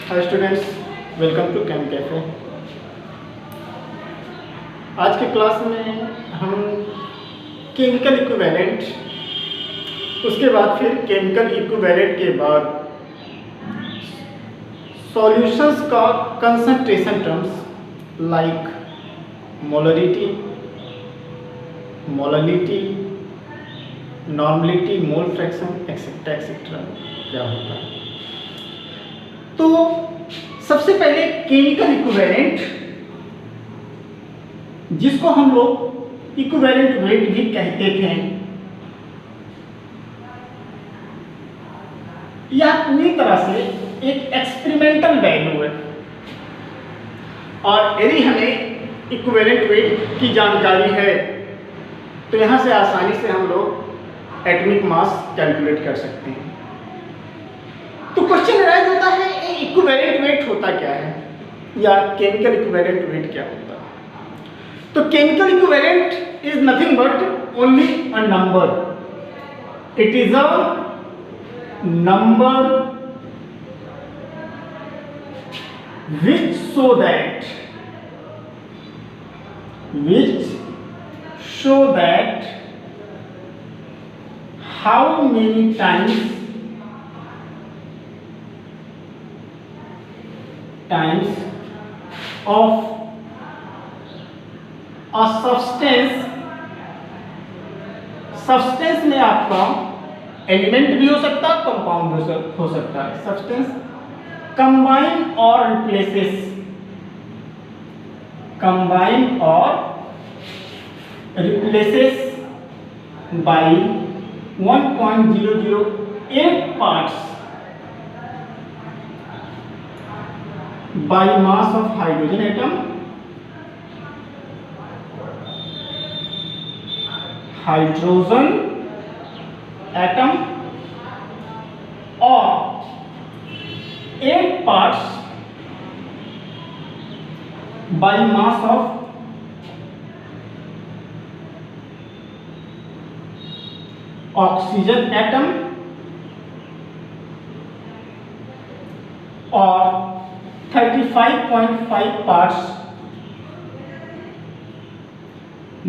Hi students, welcome to chem cafe. आज के class में हम केमिकल इक्विवेलेंट, उसके बाद फिर केमिकल इक्विवेलेंट के बाद सॉल्यूशंस का concentration terms like molarity, molality, normality, mole fraction etcetera etcetera क्या होता है। तो सबसे पहले केमिकल इक्विवेलेंट, जिसको हम लोग इक्विवेलेंट वेट भी कहते थे, यह पूरी तरह से एक एक्सपेरिमेंटल वैल्यू है। और यदि हमें इक्विवेलेंट वेट की जानकारी है तो यहां से आसानी से हम लोग एटॉमिक मास कैलकुलेट कर सकते हैं। तो क्वेश्चन राइज होता है, इक्विवेलेंट वेट होता क्या है या केमिकल इक्विवेलेंट वेट क्या होता है। तो chemical equivalent is nothing but only a number. It is a number which show that how many times of a substance में आपका एलिमेंट भी हो सकता है, कंपाउंड हो सकता है। Substance combine or replaces by 1.008 parts by mass of hydrogen atom, or 8 parts by mass of oxygen atom, or 35.5 parts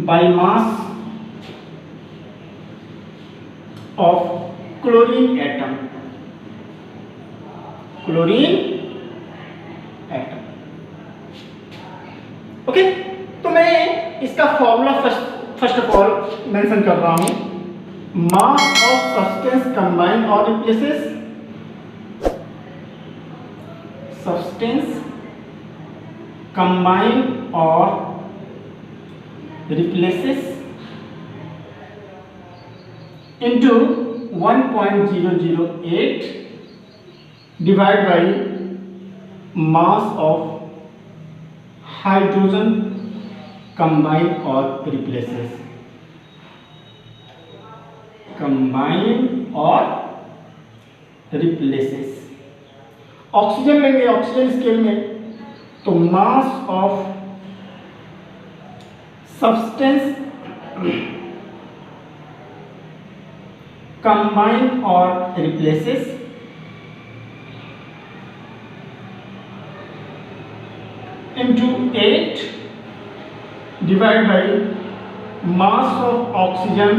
by mass of chlorine atom। Okay, तो मैं इसका formula first of all mention कर रहा हूं। Mass of substance combine और replaces, substance combine और replaces into 1.008 divide by mass of hydrogen combine और replaces, oxygen लेंगे ऑक्सीजन स्केल में, तो मास ऑफ सब्सटेंस कंबाइन और replaces into 8 divided by mass of oxygen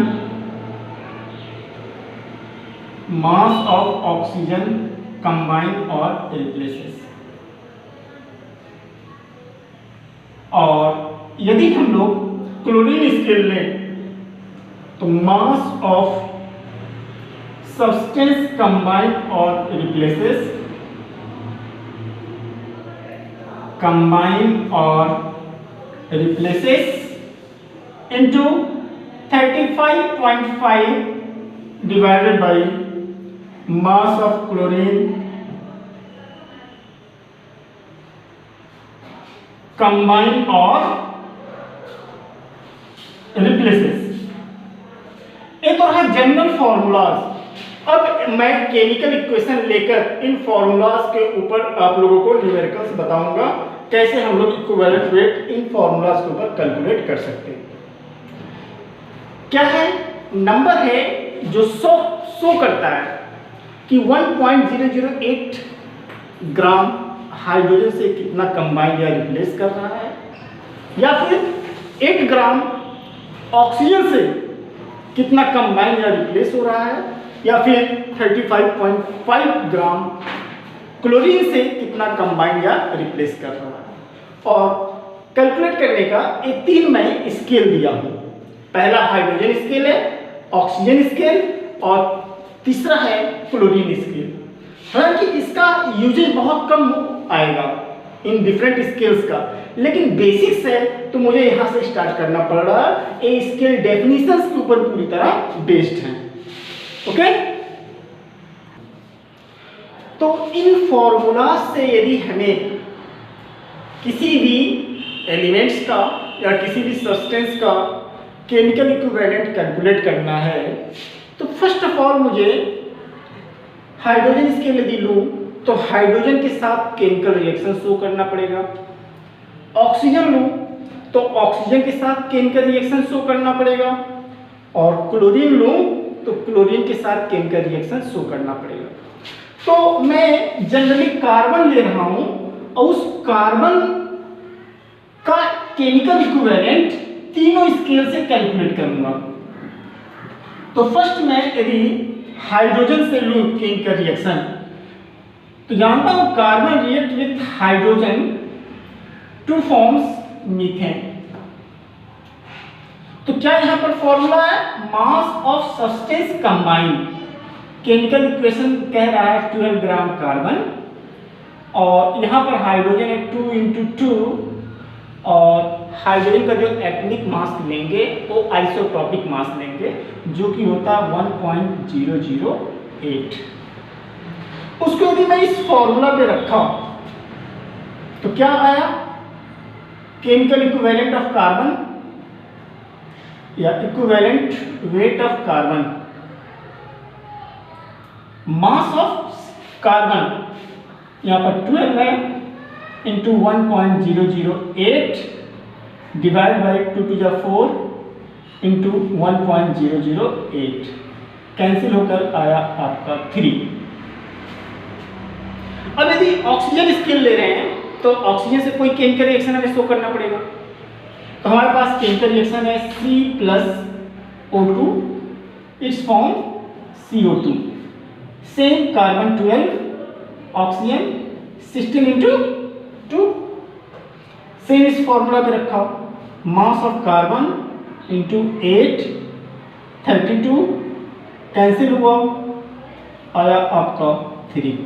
combined or replaces। और यदि हम लोग क्लोरीन स्केल लें तो मास ऑफ सब्सटेंस कंबाइंड और replaces into 35.5 divided by mass of chlorine combined or replaces। एक और है जनरल फॉर्मूलाज। अब मैं केमिकल इक्वेशन लेकर इन फॉर्मूलाज के ऊपर आप लोगों को न्यूमेरिकल्स बताऊंगा, कैसे हम लोग इक्विवेलेंट वेट इन फॉर्मूलाज के ऊपर कैलकुलेट कर सकते हैं। क्या है, नंबर है जो शो करता है कि 1.008 ग्राम हाइड्रोजन से कितना कंबाइन या रिप्लेस कर रहा है, या फिर 8 ग्राम ऑक्सीजन से कितना कंबाइन या रिप्लेस हो रहा है, या फिर 35.5 ग्राम क्लोरीन से कितना कंबाइन या रिप्लेस कर रहा है। और कैलकुलेट करने का ये 3 मैं स्केल दिया हूँ। पहला हाइड्रोजन स्केल है, ऑक्सीजन स्केल, और तीसरा है क्लोरीन स्केल। हालांकि इसका यूजेज बहुत कम आएगा इन डिफरेंट स्केल्स का, लेकिन बेसिक्स है तो मुझे यहाँ से स्टार्ट करना पड़ रहा है। ये स्केल डेफिनेशंस के ऊपर पूरी तरह बेस्ड है। ओके, तो इन फॉर्मूला से यदि हमें किसी भी एलिमेंट्स का या किसी भी सब्सटेंस का केमिकल इक्विवेलेंट कैलकुलेट करना है, तो फर्स्ट ऑफ ऑल मुझे हाइड्रोजन स्केल यदि लूँ तो हाइड्रोजन के साथ केमिकल रिएक्शन शो करना पड़ेगा। ऑक्सीजन लूँ तो ऑक्सीजन के साथ केमिकल रिएक्शन शो करना पड़ेगा, और क्लोरीन लूँ तो क्लोरीन के साथ केमिकल रिएक्शन शो करना पड़ेगा। तो मैं जनरली कार्बन ले रहा हूँ और उस कार्बन का केमिकल इक्विवेलेंट तीनों स्केल से कैलकुलेट करूंगा। तो फर्स्ट मैं यदि हाइड्रोजन से लूं केमिकल रिएक्शन, तो जानता हूं carbon react with hydrogen two forms methane. तो क्या यहां पर फॉर्मूला है, mass of substance combine. Chemical equation कह रहा है 12 ग्राम कार्बन, और यहां पर हाइड्रोजन है 2 × 2, और हाइड्रोजन का जो एटॉमिक मास लेंगे वो आइसोटॉपिक मास लेंगे, जो कि होता है 1.008। उसको यदि मैं इस फॉर्मूला पे रखा तो क्या आया, केमिकल इक्विवेलेंट ऑफ कार्बन या equivalent weight of carbon, mass of carbon यहाँ पर 12 है into 1.008 divide by 2 to the 4 into 1.008, cancel होकर आया आपका 3। अब यदि ऑक्सीजन स्केल ले रहे हैं तो ऑक्सीजन से कोई केमिकल रिएक्शन हमें शो करना पड़ेगा। तो हमारे पास केमिकल रिएक्शन है C+O2, it's form CO2, same carbon 12, oxygen 16 × 2, same इस फॉर्मूला पे रखा, mass of carbon into 8, 32, cancel हुआ, आया आपका 3।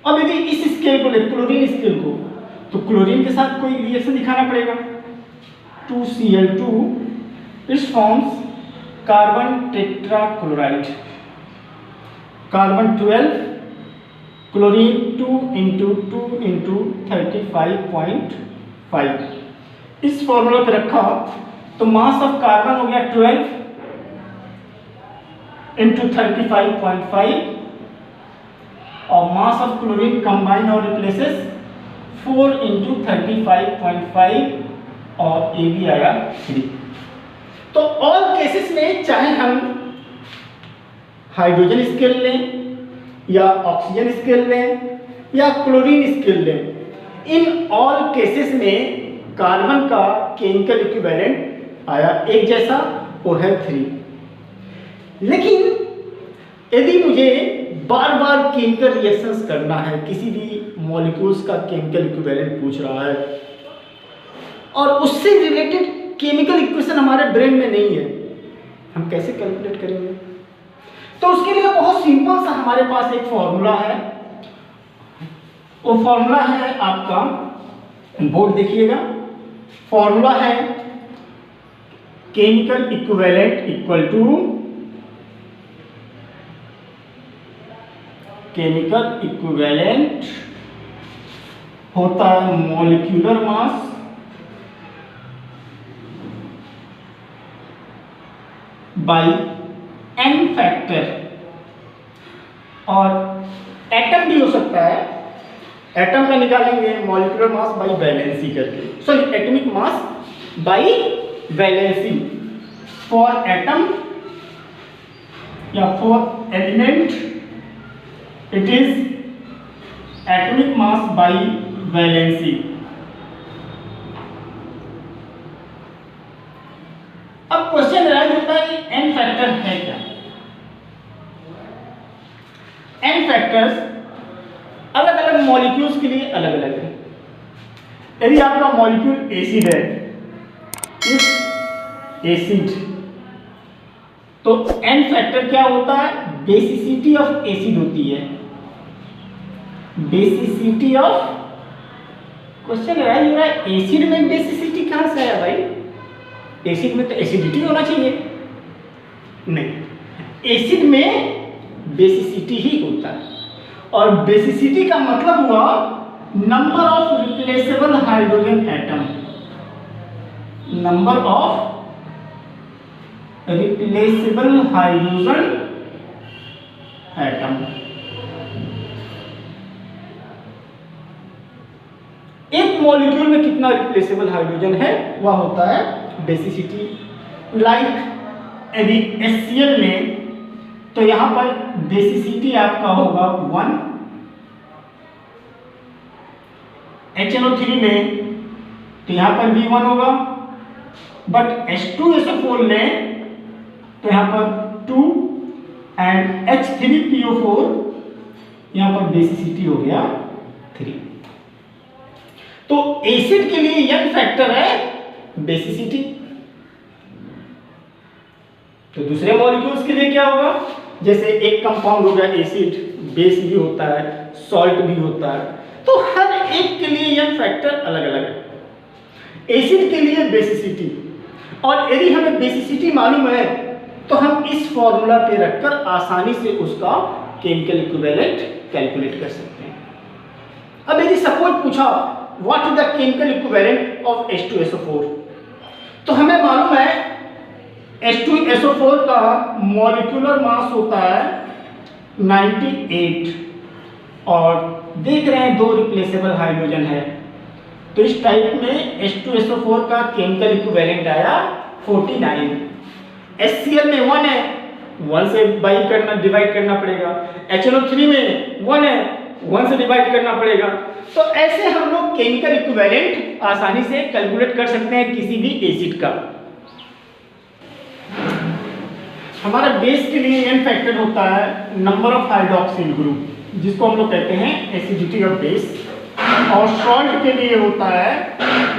अब यदि इस स्केल को ले, क्लोरीन स्केल को, तो क्लोरीन के साथ कोई रिएक्शन दिखाना पड़ेगा। 2Cl2, it's forms carbon tetrachloride, carbon 12, chlorine 2 × 2 × 35.5, इस फॉर्मूला पे रखा तो मास ऑफ कार्बन हो गया 12 × 35.5, और मास ऑफ क्लोरीन कंबाइन और रिप्लेसेस 4 × 35.5, और ये भी आया 3। तो ऑल केसेस में चाहे हम हाइड्रोजन स्केल लें या ऑक्सीजन स्केल लें या क्लोरीन स्केल लें, इन ऑल केसेस में कार्बन का केमिकल इक्विवेलेंट आया एक जैसा, वो है 3। लेकिन यदि मुझे बार बार केमिकल रिएक्शंस करना है, किसी भी मॉलिक्यूल्स का केमिकल इक्विवेलेंट पूछ रहा है और उससे रिलेटेड केमिकल इक्वेशन हमारे ब्रेन में नहीं है, हम कैसे कैलकुलेट करेंगे? तो उसके लिए बहुत सिंपल सा हमारे पास एक फॉर्मूला है। वो फॉर्मूला है आपका, बोर्ड देखिएगा, फॉर्मूला है chemical equivalent equal to chemical equivalent होता है molecular mass by n factor, और एटम भी हो सकता है, एटम का निकालेंगे मॉलिक्यूलर मास बाई वैलेंसी करके, sorry atomic mass by valency for atom या for element it is atomic mass by valency. अब क्वेश्चन राइज होता है एन फैक्टर है क्या? एन फैक्टर्स अलग अलग मॉलिक्यूल्स के लिए अलग अलग है। यदि आपका मॉलिक्यूल एसिड है, इस एसिड, तो एन फैक्टर क्या होता है? बेसिसिटी ऑफ एसिड होती है। बेसिसिटी ऑफ, क्वेश्चन राइज हो रहा है एसिड में बेसिसिटी कहां से आया भाई? एसिड में तो एसिडिटी होना चाहिए। नहीं, एसिड में बेसिसिटी ही होता है। और बेसिसिटी का मतलब हुआ number of replaceable hydrogen atom. Number of replaceable hydrogen atom. एक मॉलिक्यूल में कितना रिप्लेसेबल हाइड्रोजन है वह होता है बेसिसिटी। लाइक यदि HCl में, तो यहां पर बेसिसिटी आपका होगा 1, HNO3 में तो यहां पर भी 1 होगा, बट H2SO4 में तो यहां पर 2 एंड H3PO4 यहां पर बेसिसिटी हो गया 3। तो एसिड के लिए यंग फैक्टर है बेसिसिटी। तो दूसरे मॉलिक्यूल्स के लिए क्या होगा? जैसे एक कंपाउंड हो गया एसिड, बेस भी होता है, सॉल्ट भी होता है, तो हर एक के लिए यंग फैक्टर अलग अलग है। एसिड के लिए बेसिसिटी, और यदि हमें बेसिसिटी मालूम है तो हम इस फॉर्मूला पे रखकर आसानी से उसका केमिकल इक्विवेलेंट कैलकुलेट कर सकते हैं। अब यदि सपोज पूछा what is the chemical equivalent of H2SO4, तो हमें मालूम है H2SO4 का मॉलिक्यूलर मास होता है 98, और देख रहे हैं 2 रिप्लेसेबल हाइड्रोजन है, तो इस टाइप में H2SO4 का केमिकल इक्विवेलेंट आया 49। HCl में 1 है, 1 से डिवाइड करना पड़ेगा। HNO3 में 1 है, 1 से डिवाइड करना पड़ेगा। तो ऐसे हम लोग केमिकल इक्विवेलेंट आसानी से कैलकुलेट कर सकते हैं किसी भी एसिड का। हमारा बेस के लिए एन फैक्टर होता है नंबर ऑफ हाइड्रोक्सिल ग्रुप, जिसको हम लोग कहते हैं एसिडिटी ऑफ बेस, और सॉल्ट के लिए होता है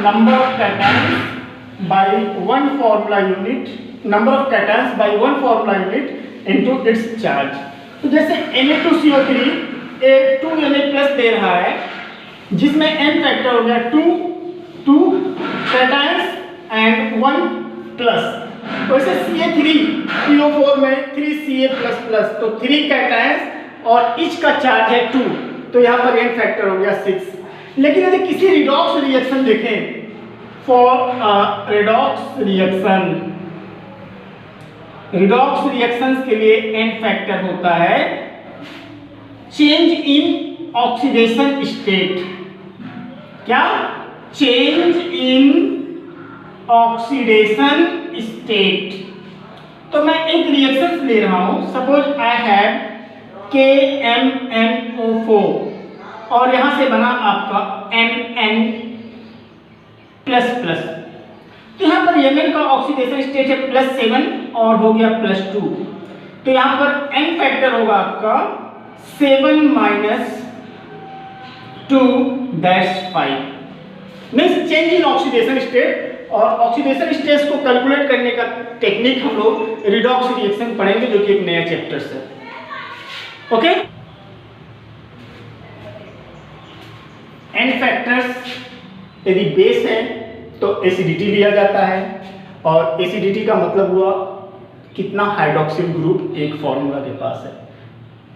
number of cations by 1 formula unit, number of cations by 1 formula unit into its charge. तो जैसे Na2CO3 एक 2Na+ दे रहा है, जिसमें n फैक्टर हो गया 2 कैटायंस एंड 1+, तो इसे Ca3PO4 में 3Ca++, तो 3 कैटायंस और इच का चार्ज है 2, तो यहाँ पर n फैक्टर हो गया 6। लेकिन यदि किसी रिडॉक्स रिएक्शन देखें, फॉर रिडॉक्स रिएक्शंस के लिए n फैक्टर होता है चेंज इन ऑक्सीडेशन स्टेट। क्या? Change in oxidation state. तो मैं एक रिएक्शन ले रहा हूं, सपोज आई हैव KMnO4 और यहां से बना आपका Mn++, तो यहां पर Mn का ऑक्सीडेशन स्टेट है +7 और हो गया +2, तो यहां पर n फैक्टर होगा आपका 7 - 2-5, means change in oxidation state. और ऑक्सीडेशन स्टेट को कैलकुलेट करने का टेक्निक हम लोग रिडॉक्स रिएक्शन पढ़ेंगे, जो कि एक नया चैप्टर है। ओके, एन फैक्टर्स यदि बेस है तो एसिडिटी लिया जाता है, और एसिडिटी का मतलब हुआ कितना हाइड्रोक्सिल ग्रुप एक फॉर्मूला के पास है।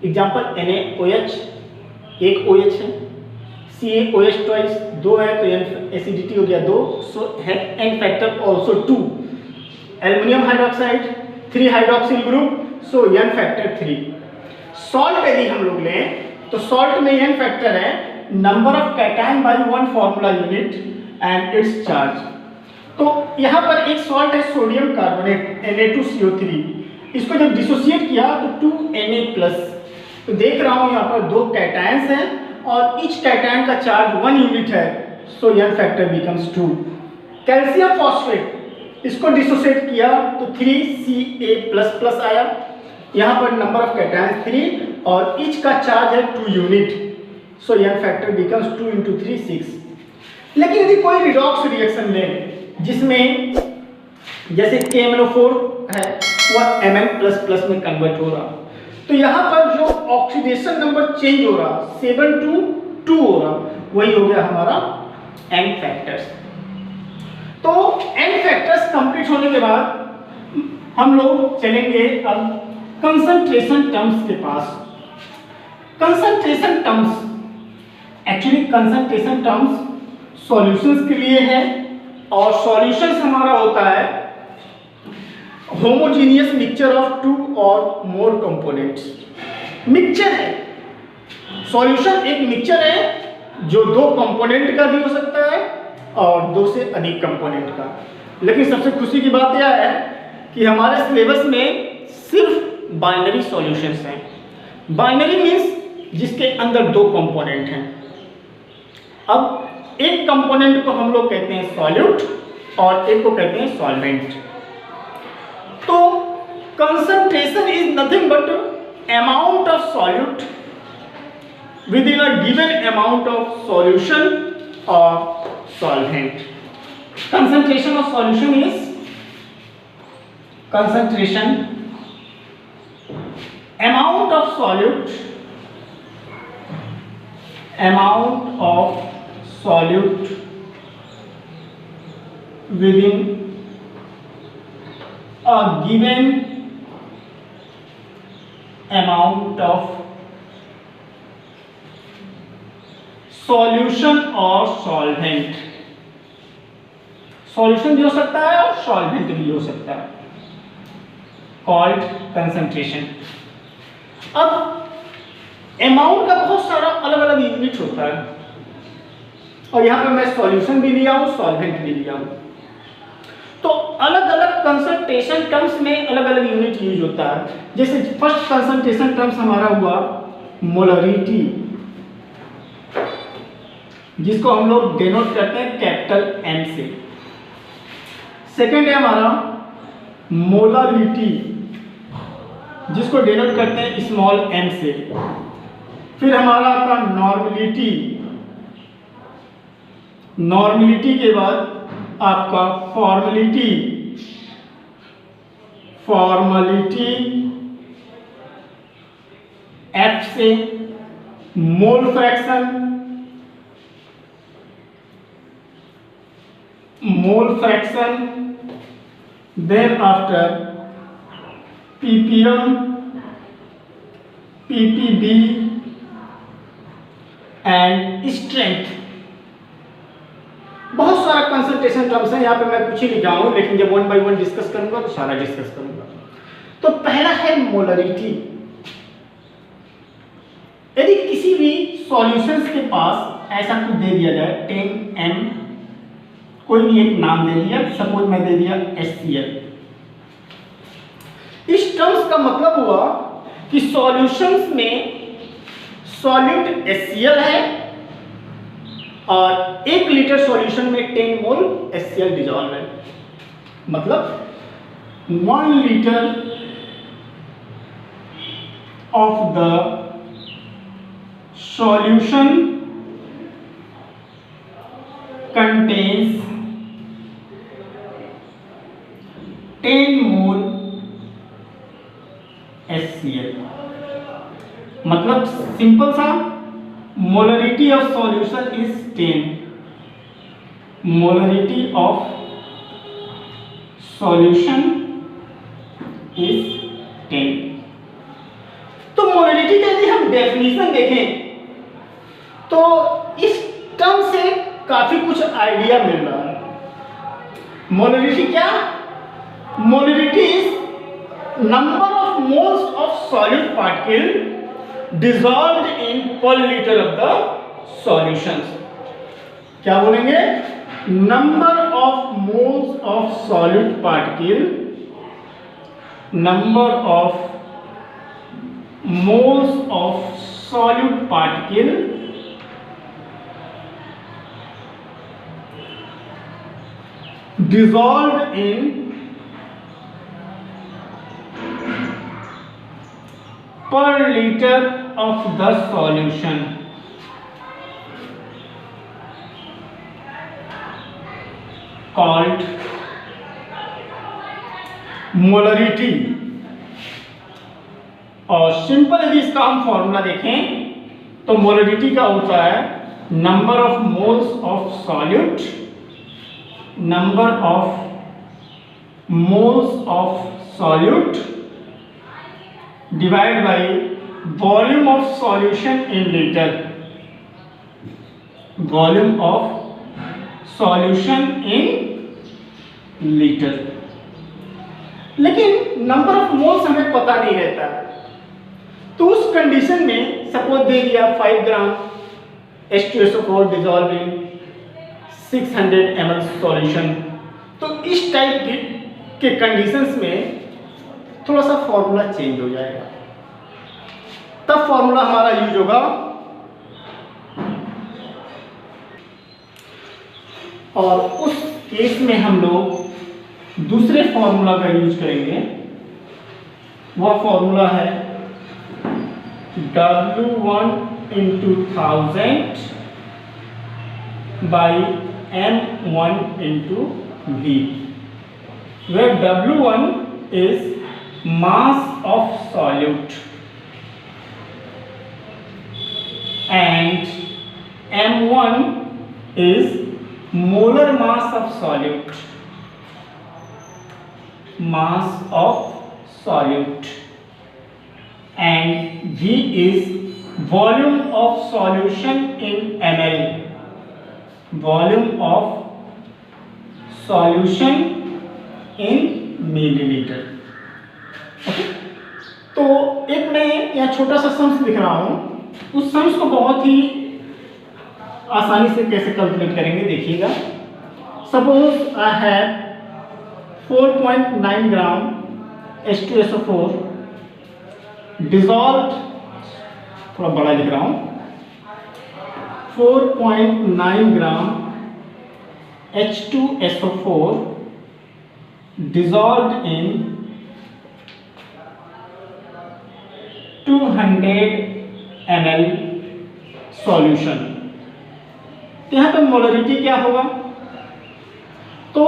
एग्जांपल NaOH, एक OH है, CaOH ट्वाइस 2 है, तो एसिडिटी हो गया 2, so n factor also 2। Aluminium hydroxide 3 hydroxyl group, so n factor 3। Salt यदि हम लोग लें तो सॉल्ट में एन फैक्टर है number of cation by 1 formula unit and its charge. तो यहाँ पर एक सॉल्ट है सोडियम कार्बोनेट Na2CO3, इसको जब डिसोसिएट किया तो 2Na+, तो देख रहा हूँ यहाँ पर 2 कैटायंस हैं और ईच कैटायन का चार्ज 1 यूनिट है, सो n factor becomes 2। Calcium phosphate इसको डिसोसिएट किया तो 3Ca++ आया। यहाँ पर नंबर ऑफ कैटायंस 3 और ईच का चार्ज है 2 यूनिट, सो n फैक्टर बिकम्स 2 × 3 6। लेकिन यदि कोई रिडॉक्स रिएक्शन लें जिसमें जैसे KMnO4 है वह Mn++ में कन्वर्ट हो रहा, तो यहाँ पर जो ऑक्सीडेशन नंबर चेंज हो रहा 7 to 2 हो रहा, वही हो गया हमारा n फैक्टर्स। तो n फैक्टर्स कंप्लीट होने के बाद हम लोग चलेंगे अब कंसंट्रेशन टर्म्स के पास। Concentration terms, actually concentration terms solutions के लिए है और सॉल्यूशंस हमारा होता है होमोजीनियस मिक्सचर ऑफ 2 और मोर कंपोनेंट्स। मिक्सचर है, सॉल्यूशन एक मिक्सचर है जो 2 कंपोनेंट का भी हो सकता है और 2 से अधिक कंपोनेंट का। लेकिन सबसे खुशी की बात यह है कि हमारे सिलेबस में सिर्फ बाइनरी सॉल्यूशंस हैं। बाइनरी मीन्स जिसके अंदर 2 कंपोनेंट हैं। अब एक कंपोनेंट को हम लोग कहते हैं सॉल्यूट और एक को कहते हैं सॉल्वेंट। तो concentration is nothing but amount of solute within a given amount of solution और solvent. Concentration of solution is concentration amount of solute within a given amount of solution or solvent। Solution भी हो सकता है और solvent भी हो सकता है, कॉल्ड कंसंट्रेशन। अब अमाउंट का बहुत सारा अलग अलग यूनिट होता है और यहाँ पे मैं सॉल्यूशन भी लिया हूँ, सॉल्वेंट भी लिया हूँ। तो अलग अलग कंसंट्रेशन टर्म्स में अलग अलग यूनिट यूज होता है। जैसे फर्स्ट कंसंट्रेशन टर्म्स हमारा हुआ मोलरिटी, जिसको हम लोग डिनोट करते हैं कैपिटल M से। सेकेंड है हमारा मोलारिटी, जिसको डिनोट करते हैं स्मॉल m से। फिर हमारा आता नॉर्मलिटी, नॉर्मलिटी के बाद आपका फॉर्मलिटी, फॉर्मलिटी F से। Mole fraction, mole fraction, then after ppm, ppb and strength. बहुत सारा कंसंट्रेशन टर्म्स है, यहाँ पे मैं कुछ ही लिखा हूँ, लेकिन जब 1 by 1 डिस्कस करूंगा तो सारा डिस्कस करूंगा। तो पहला है मोलरिटी। यदि किसी भी सॉल्यूशंस के पास ऐसा कुछ दे दिया जाए 10m, कोई भी एक नाम दे दिया, सपोज मैं दे दिया HCl। इस टर्म्स का मतलब हुआ कि सॉल्यूशंस में सॉल्यूट HCl है और 1 लीटर सॉल्यूशन में 10 मोल HCl डिजॉल्व है। मतलब 1 litre of the solution contains 10 mole HCl। मतलब सिंपल सा, molarity of solution is 10, molarity of solution is 10। तो मोलरिटी का यदि हम डेफिनेशन देखें तो इस टर्म से काफी कुछ आइडिया मिल रहा है। मोलरिटी क्या? Molarity is number of moles of solid particle dissolved इन पर लीटर ऑफ द सॉल्यूशंस। क्या बोलेंगे? Number of moles of solid particle, number of moles of solid particle dissolved in per liter of the solution. Called molarity. और simple यदि इसका हम formula देखें तो molarity का होता है number of moles of solute, number of moles of solute divide by volume of solution in litre, volume of solution in litre. लेकिन नंबर ऑफ मोल्स हमें पता नहीं रहता, तो उस कंडीशन में सपोज दे दिया 5 ग्राम H2SO4 dissolve in 600 ml solution, तो इस टाइप के कंडीशंस में थोड़ा सा फॉर्मूला चेंज हो जाएगा, तब फॉर्मूला हमारा यूज होगा। और उस केस में हम लोग दूसरे फॉर्मूला का यूज करेंगे, वह फॉर्मूला है W1 into 1000 by M1 into V, where W1 is mass of solute and M1 is molar mass of solute, mass of solute, and V is volume of solution in ml, volume of solution in milliliter। Okay, तो एक मैं यहाँ छोटा सा sums लिख रहा हूँ, उस सम्स को बहुत ही आसानी से कैसे कैलकुलेट करेंगे देखिएगा। Suppose I have 4.9 gram H2SO4 dissolve, थोड़ा बड़ा लिख रहा हूँ, 4.9 ग्राम H2SO4 dissolved in 200 ml solution. यहाँ पे मोलरिटी क्या होगा, तो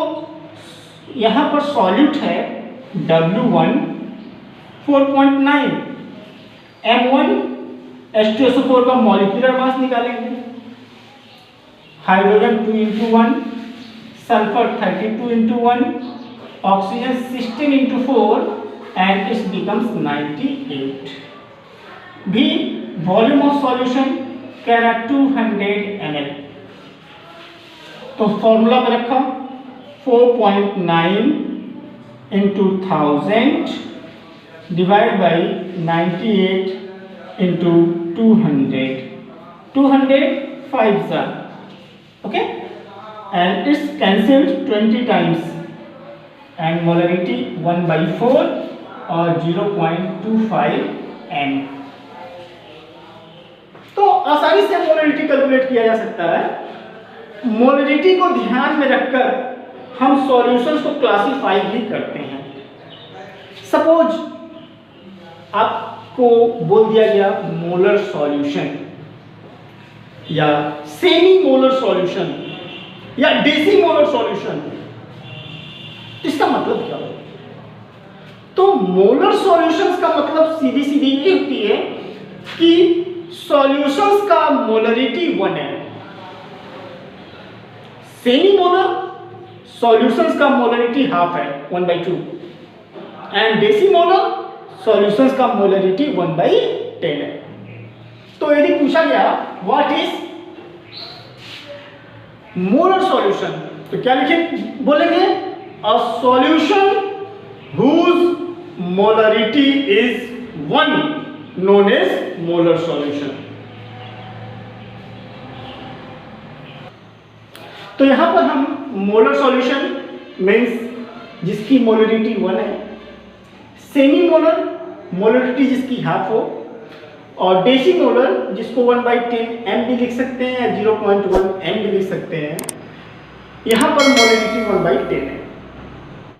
यहाँ पर सॉल्यूट है W1 4.9, M1 H2SO4 का मॉलिक्यूलर मास निकालेंगे, hydrogen 2 into 1, sulphur 32 into 1, oxygen 16 into 4 and it becomes 98। भी वॉल्यूम ऑफ सॉल्यूशन कह रहा 200 ml, तो फॉर्मूला में रखा 4.9 into 1000 divide by 98 into 200, 200 5s are okay, and it's cancelled 20 times and molarity 1/4 और 0.25 m। तो आसानी से मोलरिटी कैलकुलेट किया जा सकता है। मोलरिटी को ध्यान में रखकर हम सॉल्यूशंस को क्लासिफाई भी करते हैं। सपोज आपको बोल दिया गया मोलर सॉल्यूशन या सेमी मोलर सॉल्यूशन या डेसी मोलर सॉल्यूशन, इसका मतलब क्या होगा? तो मोलर सॉल्यूशंस का मतलब सीधी सीधी ये होती है कि सॉल्यूशंस का मोलरिटी 1 है, सेमी मोलर सॉल्यूशंस का मोलरिटी हाफ है 1/2, एंड डेसी मोलर सॉल्यूशंस का मोलरिटी 1/10 है। तो यदि पूछा गया व्हाट इज मोलर सॉल्यूशन, तो क्या लिखें, बोलेंगे a solution whose molarity is 1 known as molar solution। तो यहां पर हम मोलर सॉल्यूशन मीन्स जिसकी मोलरिटी 1 है, सेमी मोलर मोलरिटी जिसकी हाफ हो, और डेसी मोलर जिसको 1/10 m भी लिख सकते हैं या 0.1 m भी लिख सकते हैं, यहाँ पर मोलिडिटी 1/10 है।